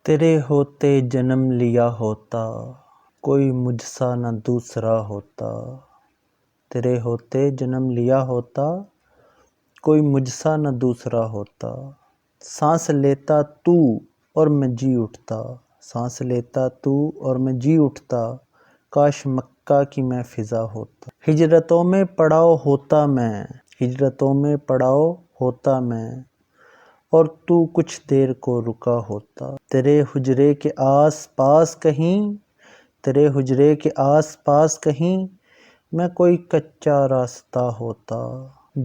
تیرے ہوتے جنم لیا ہوتا، کوئی مجھ سا نہ دوسرا ہوتا۔ تیرے ہوتے جنم لیا ہوتا، کوئی مجھ سا نہ دوسرا ہوتا۔ سانس لیتا تو اور میں جی اٹھتا، سانس لیتا تو اور میں جی اٹھتا، کاش مکہ کی میں فضا ہوتا۔ ہجرتوں میں پڑاؤ ہوتا میں، ہجرتوں میں پڑاؤ ہوتا میں، اور تو کچھ دیر کو رکا ہوتا۔ تیرے حجرے کے آس پاس کہیں، تیرے حجرے کے آس پاس کہیں، میں کوئی کچا راستہ ہوتا۔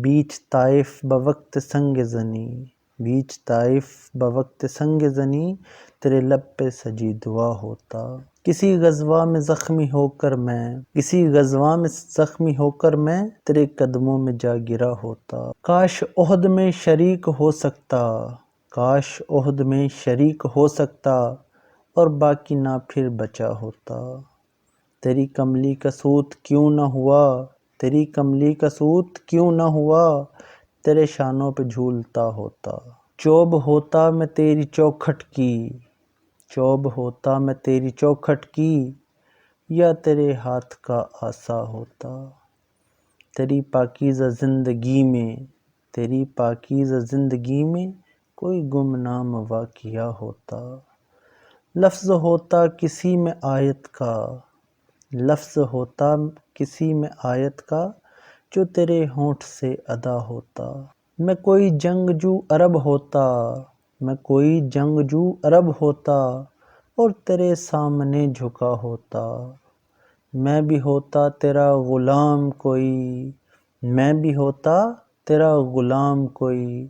بیچ طائف بوقت سنگ زنی، بیچ طائف بوقت سنگ زنی، تیرے لب پہ سجی دعا ہوتا۔ کسی غزوہ میں زخمی ہو کر میں، کسی غزوہ میں زخمی ہو کر میں، تیرے قدموں میں جا گرا ہوتا۔ کاش احد میں شریک ہو سکتا، کاش احد میں شریک ہو سکتا، اور باقی نہ پھر بچا ہوتا۔ تیری کملی کا سوت کیوں نہ ہوا، تیری کملی کا سوت کیوں نہ ہوا، تیرے شانوں پہ جھولتا ہوتا۔ چوب ہوتا میں تیری چوکھٹ کی، چوب ہوتا میں تیری چوکھٹ کی، یا تیرے ہاتھ کا عصا ہوتا۔ تیری پاکیزہ زندگی میں، تیری پاکیزہ زندگی میں، کوئی گمنام واقعہ ہوتا۔ لفظ ہوتا کسی میں آیت کا، لفظ ہوتا کسی میں آیت کا، جو تیرے ہونٹ سے ادا ہوتا۔ میں کوئی جنگجو عرب ہوتا، میں کوئی جنگجو عرب ہوتا، اور تیرے سامنے جھکا ہوتا۔ میں بھی ہوتا تیرا غلام کوئی، میں بھی ہوتا تیرا غلام کوئی،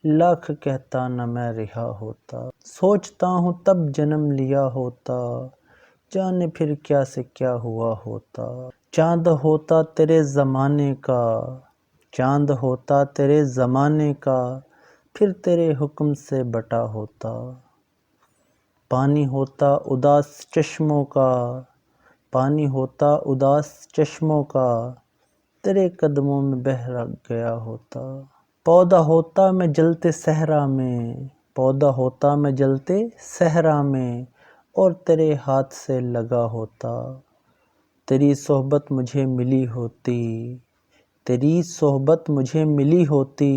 لاکھ کہتا نہ میں رہا ہوتا۔ سوچتا ہوں تب جنم لیا ہوتا، جانے پھر کیا سے کیا ہوا ہوتا۔ چاند ہوتا تیرے زمانے کا، چاند ہوتا تیرے زمانے کا، پھر تیرے حکم سے بٹا ہوتا۔ پانی ہوتا اداس چشموں کا، پانی ہوتا اداس چشموں کا، تیرے قدموں میں بہہ گیا ہوتا۔ پودا ہوتا میں جلتے صحرا میں، پودا ہوتا میں جلتے صحرا میں، اور تیرے ہاتھ سے لگا ہوتا۔ تیری صحبت مجھے ملی ہوتی، تیری صحبت مجھے ملی ہوتی،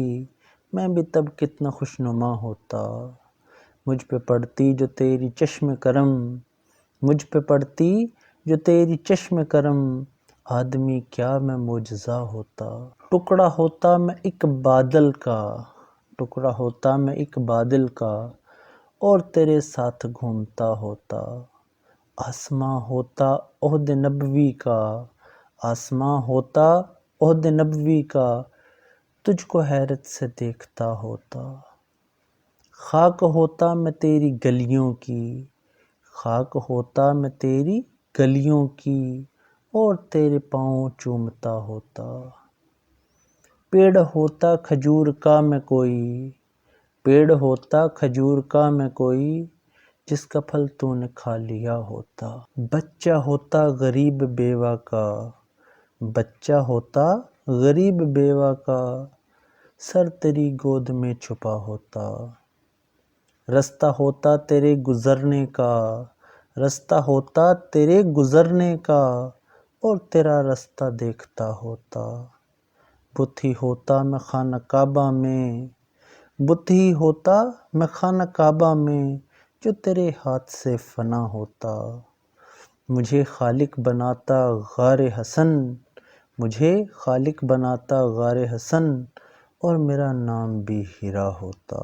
میں بھی تب کتنا خوشنما ہوتا۔ مجھ پہ پڑتی جو تیری چشم کرم، مجھ پہ پڑتی جو تیری چشم کرم، آدمی کیا میں معجزہ ہوتا۔ ٹکڑا ہوتا میں ایک بادل کا، ٹکڑا ہوتا میں ایک بادل کا، اور تیرے ساتھ گھومتا ہوتا۔ آسماں ہوتا عہد نبوی کا، آسماں ہوتا عہد نبوی کا، تجھ کو حیرت سے دیکھتا ہوتا۔ خاک ہوتا میں تیری گلیوں کی، خاک ہوتا میں تیری گلیوں کی، اور تیرے پاؤں چومتا ہوتا۔ پیڑ ہوتا کھجور کا میں کوئی، پیڑ ہوتا کھجور کا میں کوئی، جس کا پھل تو نے کھا لیا ہوتا۔ بچہ ہوتا غریب بیوہ کا، بچہ ہوتا غریب بیوہ کا، سر تیری گود میں چھپا ہوتا۔ رستہ ہوتا تیرے گزرنے کا، رستہ ہوتا تیرے گزرنے کا، اور تیرا رستہ دیکھتا ہوتا۔ بت ہی ہوتا میں خانہ کعبہ میں، بت ہی ہوتا میں خانہ کعبہ میں، جو تیرے ہاتھ سے فنا ہوتا۔ مجھے خالق بناتا غار حسن، مجھے خالق بناتا غار حسن، اور میرا نام بھی ہیرا ہوتا۔